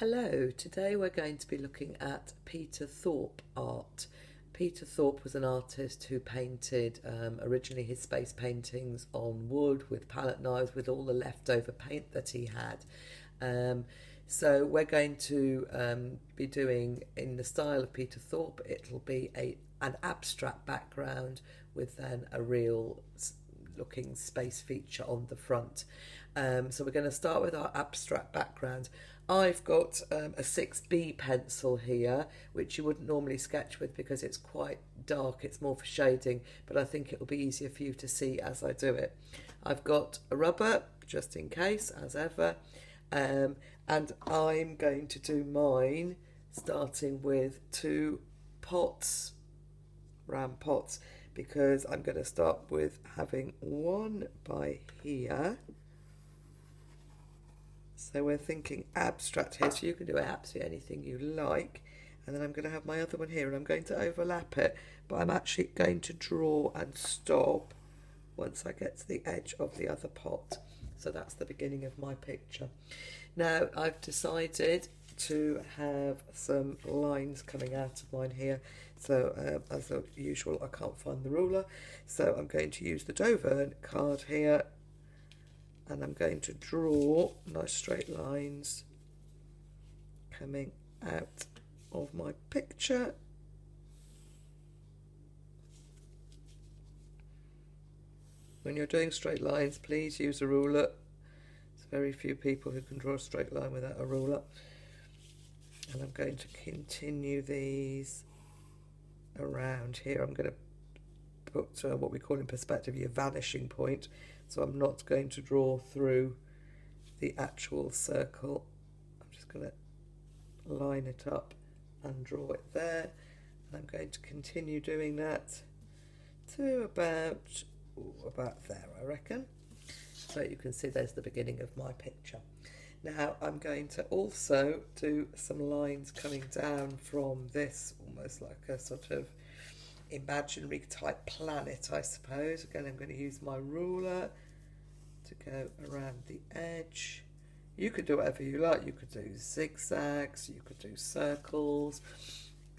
Hello, today we're going to be looking at Peter Thorpe art. Peter Thorpe was an artist who painted originally his space paintings on wood with palette knives with all the leftover paint that he had. So we're going to be doing in the style of Peter Thorpe. It'll be an abstract background with then a real looking space feature on the front. So we're going to start with our abstract background. I've got a 6B pencil here, which you wouldn't normally sketch with because it's quite dark, it's more for shading, but I think it will be easier for you to see as I do it. I've got a rubber, just in case, as ever, and I'm going to do mine starting with two pots, round pots, because I'm going to start with having one by here. So we're thinking abstract here, so you can do absolutely anything you like. And then I'm going to have my other one here, and I'm going to overlap it, but I'm actually going to draw and stop once I get to the edge of the other pot. So that's the beginning of my picture. Now I've decided to have some lines coming out of mine here. So as usual, I can't find the ruler, so I'm going to use the Dover card here, and I'm going to draw nice straight lines coming out of my picture. When you're doing straight lines, please use a ruler. There's very few people who can draw a straight line without a ruler. And I'm going to continue these around here. I'm going to put what we call in perspective your vanishing point. So I'm not going to draw through the actual circle. I'm just going to line it up and draw it there. And I'm going to continue doing that to about there, I reckon. So you can see there's the beginning of my picture. Now I'm going to also do some lines coming down from this, almost like a sort of imaginary type planet, I suppose. Again, I'm going to use my ruler to go around the edge. You could do whatever you like. You could do zigzags, you could do circles,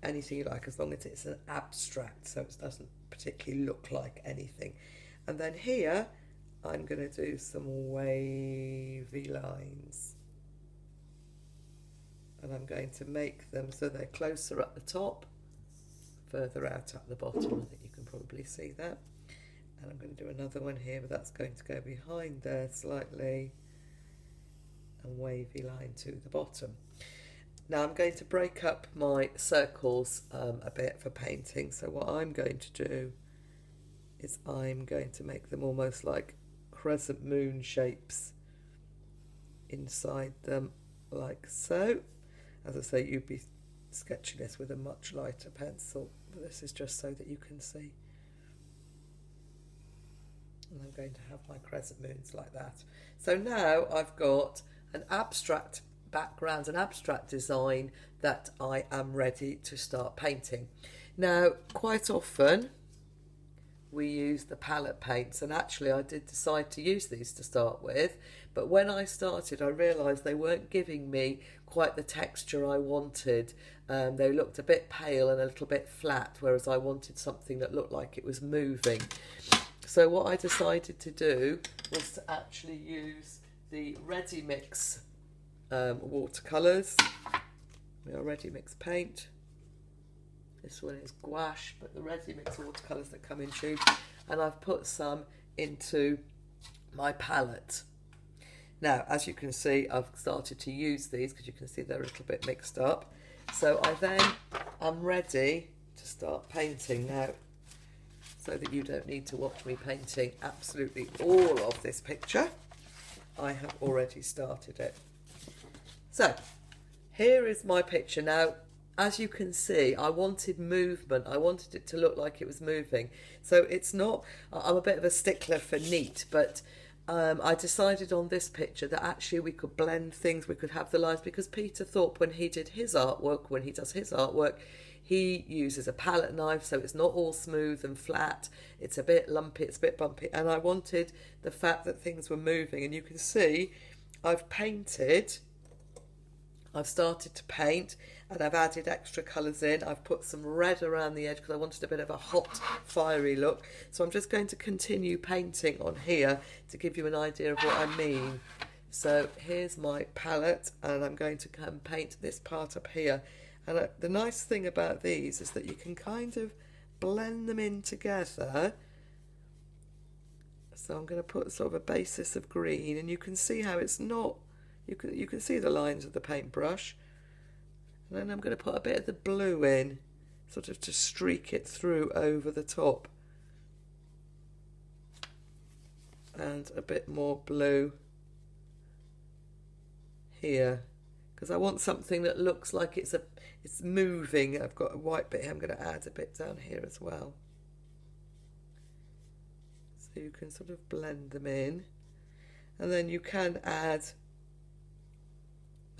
anything you like, as long as it's an abstract, so it doesn't particularly look like anything. And then here I'm going to do some wavy lines, and I'm going to make them so they're closer at the top, further out at the bottom. I think you can probably see that. And I'm going to do another one here, but that's going to go behind there slightly, and wavy line to the bottom. Now I'm going to break up my circles a bit for painting. So what I'm going to do is I'm going to make them almost like crescent moon shapes inside them, like so. As I say, you'd be sketching this with a much lighter pencil, but this is just so that you can see. And I'm going to have my crescent moons like that. So now I've got an abstract background, an abstract design that I am ready to start painting. Now, quite often we use the palette paints, and actually I did decide to use these to start with, but when I started I realised they weren't giving me quite the texture I wanted. They looked a bit pale and a little bit flat, whereas I wanted something that looked like it was moving. So what I decided to do was to actually use the Ready Mix watercolours. We are Ready Mix paint. This one is gouache, but the Ready Mix watercolours that come in tubes, and I've put some into my palette. Now, as you can see, I've started to use these because you can see they're a little bit mixed up. So I then am ready to start painting now, so that you don't need to watch me painting absolutely all of this picture. I have already started it. So here is my picture. Now, as you can see, I wanted movement. I wanted it to look like it was moving. So it's not, I'm a bit of a stickler for neat, but I decided on this picture that actually we could blend things, we could have the lines, because Peter Thorpe, when he does his artwork, he uses a palette knife, so it's not all smooth and flat. It's a bit lumpy, it's a bit bumpy, and I wanted the fact that things were moving. And you can see I've painted I've started to paint and I've added extra colours in. I've put some red around the edge because I wanted a bit of a hot, fiery look. So I'm just going to continue painting on here to give you an idea of what I mean. So here's my palette and I'm going to come paint this part up here. And the nice thing about these is that you can kind of blend them in together. So I'm going to put sort of a basis of green, and you can see how it's not, you can see the lines of the paintbrush. And then I'm going to put a bit of the blue in, sort of to streak it through over the top. And a bit more blue here, because I want something that looks like it's moving. I've got a white bit here, I'm going to add a bit down here as well. So you can sort of blend them in. And then you can add,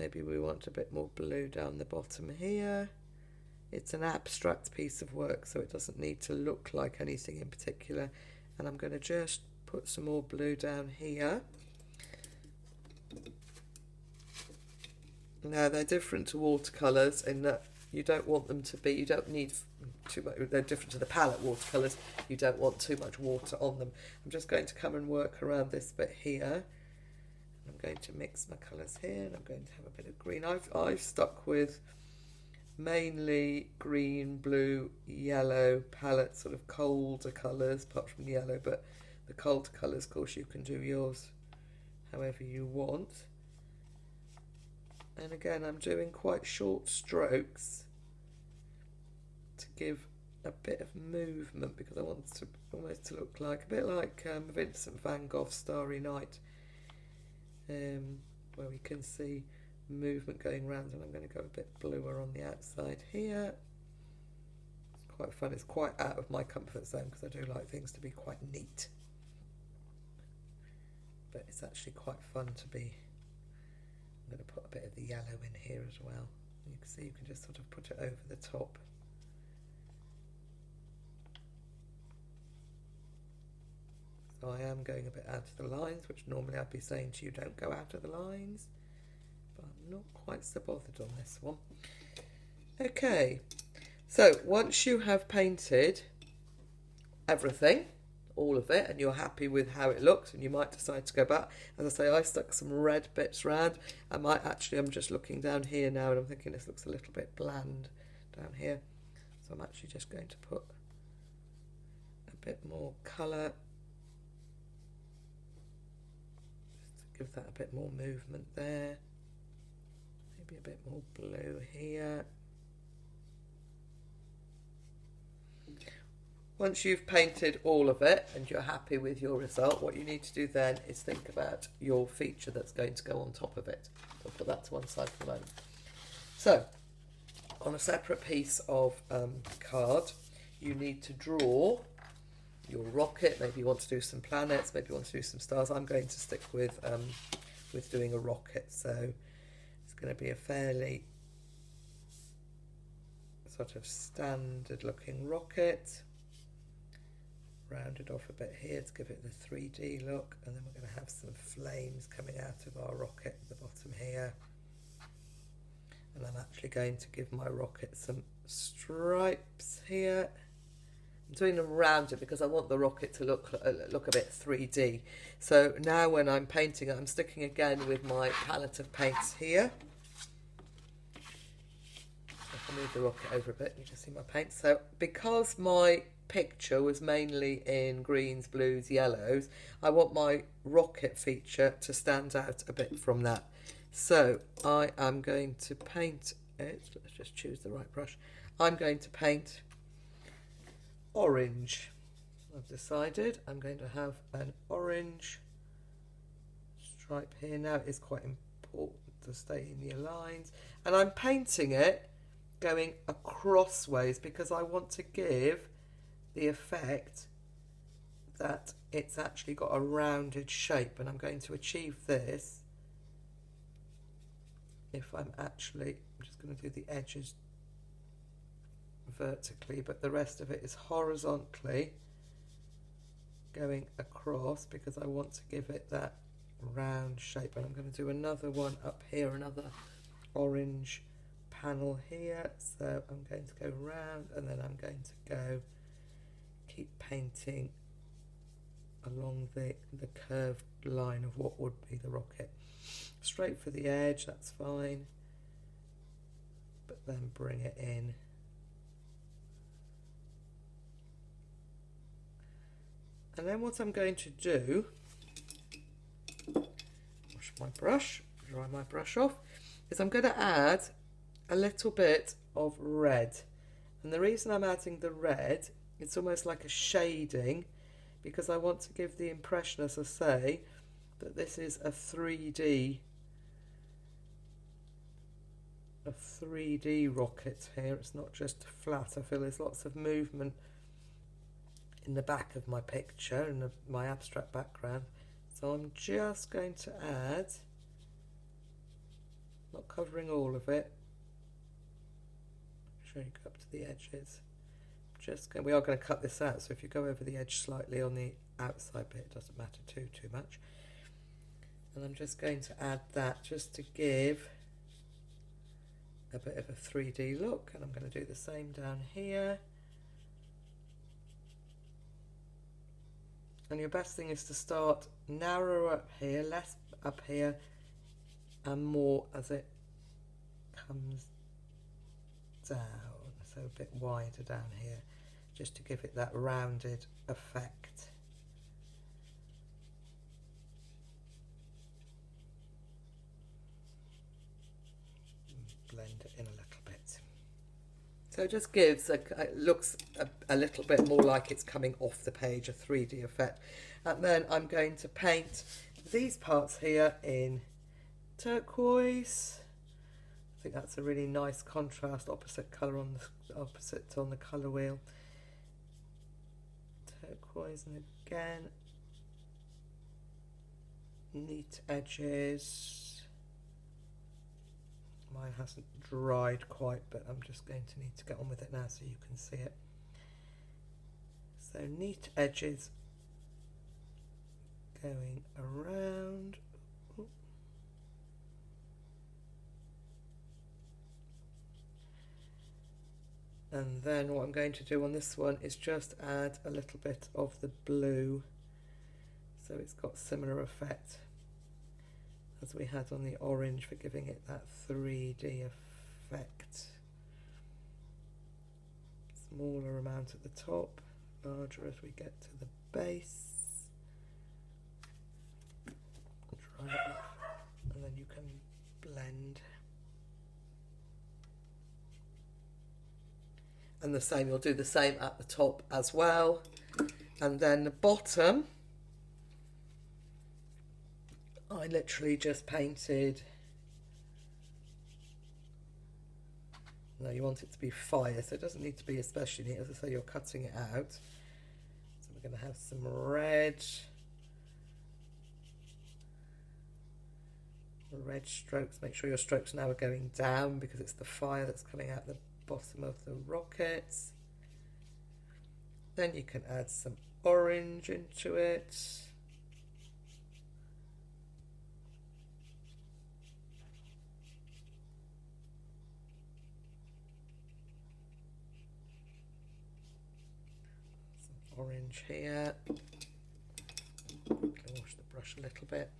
maybe we want a bit more blue down the bottom here. It's an abstract piece of work, so it doesn't need to look like anything in particular. And I'm going to just put some more blue down here. Now they're different to watercolours in that you don't want them to be, you don't need too much, they're different to the palette watercolours, you don't want too much water on them. I'm just going to come and work around this bit here. I'm going to mix my colours here, and I'm going to have a bit of green. I've stuck with mainly green, blue, yellow palette, sort of colder colours apart from yellow, but the colder colours, of course, you can do yours however you want. And again, I'm doing quite short strokes to give a bit of movement, because I want it to almost to look like a bit like Vincent van Gogh's Starry Night, where we can see movement going round. And I'm going to go a bit bluer on the outside here. It's quite fun. It's quite out of my comfort zone because I do like things to be quite neat, but it's actually quite fun to be. I'm going to put a bit of the yellow in here as well. You can see you can just sort of put it over the top. So I am going a bit out of the lines, which normally I'd be saying to you, don't go out of the lines. But I'm not quite so bothered on this one. Okay, so once you have painted everything, all of it, and you're happy with how it looks, and you might decide to go back. As I say, I stuck some red bits round. I'm just looking down here now and I'm thinking this looks a little bit bland down here. So I'm actually just going to put a bit more colour, just to give that a bit more movement there. Maybe a bit more blue here. Once you've painted all of it and you're happy with your result, what you need to do then is think about your feature that's going to go on top of it. I'll put that to one side for the moment. So, on a separate piece of card, you need to draw your rocket. Maybe you want to do some planets, maybe you want to do some stars. I'm going to stick with doing a rocket, so it's going to be a fairly sort of standard looking rocket. Round it off a bit here to give it the 3D look, and then we're going to have some flames coming out of our rocket at the bottom here. And I'm actually going to give my rocket some stripes here. I'm doing them round it because I want the rocket to look a bit 3D. So now when I'm painting it, I'm sticking again with my palette of paints here. If I move the rocket over a bit, you can see my paint. So because my picture was mainly in greens, blues, yellows, I want my rocket feature to stand out a bit from that. So I am going to paint it. Let's just choose the right brush. I'm going to paint orange. I've decided I'm going to have an orange stripe here. Now it is quite important to stay in your lines, and I'm painting it going acrossways because I want to give the effect that it's actually got a rounded shape, and I'm going to achieve this if I'm just going to do the edges vertically, but the rest of it is horizontally going across because I want to give it that round shape. And I'm going to do another one up here, another orange panel here, so I'm going to go round and then I'm going to go keep painting along the curved line of what would be the rocket. Straight for the edge, that's fine, but then bring it in. And then what I'm going to do, wash my brush, dry my brush off, is I'm going to add a little bit of red. And the reason I'm adding the red, it's almost like a shading, because I want to give the impression, as I say, that this is a 3D rocket here. It's not just flat. I feel there's lots of movement in the back of my picture and my abstract background. So I'm just going to add, not covering all of it, make sure you go up to the edges. We are going to cut this out, so if you go over the edge slightly on the outside bit, it doesn't matter too much. And I'm just going to add that just to give a bit of a 3D look, and I'm going to do the same down here. And your best thing is to start narrower up here, less up here, and more as it comes down, so a bit wider down here, just to give it that rounded effect. Blend it in a little bit. So it just gives, it looks a little bit more like it's coming off the page, a 3D effect. And then I'm going to paint these parts here in turquoise. I think that's a really nice contrast, opposite colour on the colour wheel. Turquoise, and again, neat edges. Mine hasn't dried quite, but I'm just going to need to get on with it now so you can see it. So neat edges going around. Ooh. And then what I'm going to do on this one is just add a little bit of the blue, so it's got similar effect as we had on the orange for giving it that 3D effect. Smaller amount at the top, larger as we get to the base. Dry it off, and then you can blend. And the same, you'll do the same at the top as well. And then the bottom, I literally just painted, no, you want it to be fire, so it doesn't need to be especially neat. As I say, you're cutting it out. So we're going to have some red strokes. Make sure your strokes now are going down because it's the fire that's coming out the bottom of the rockets. Then you can add some orange into it. Orange here. Quickly wash the brush a little bit,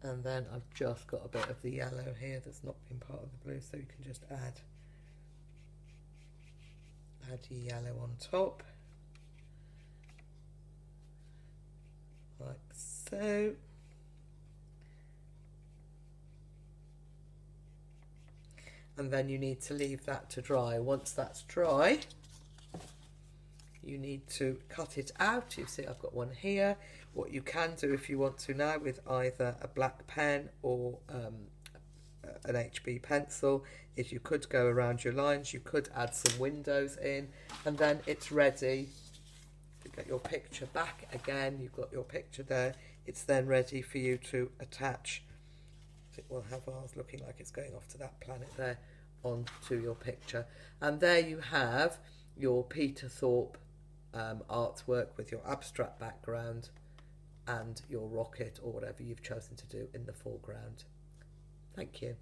and then I've just got a bit of the yellow here that's not been part of the blue, so you can just add your yellow on top, like so. And then you need to leave that to dry. Once that's dry, you need to cut it out. You see I've got one here. What you can do if you want to now with either a black pen or an HB pencil is you could go around your lines, you could add some windows in, and then it's ready to get your picture back again. You've got your picture there. It's then ready for you to attach. It will have ours looking like it's going off to that planet there onto your picture. And there you have your Peter Thorpe artwork with your abstract background and your rocket or whatever you've chosen to do in the foreground. Thank you.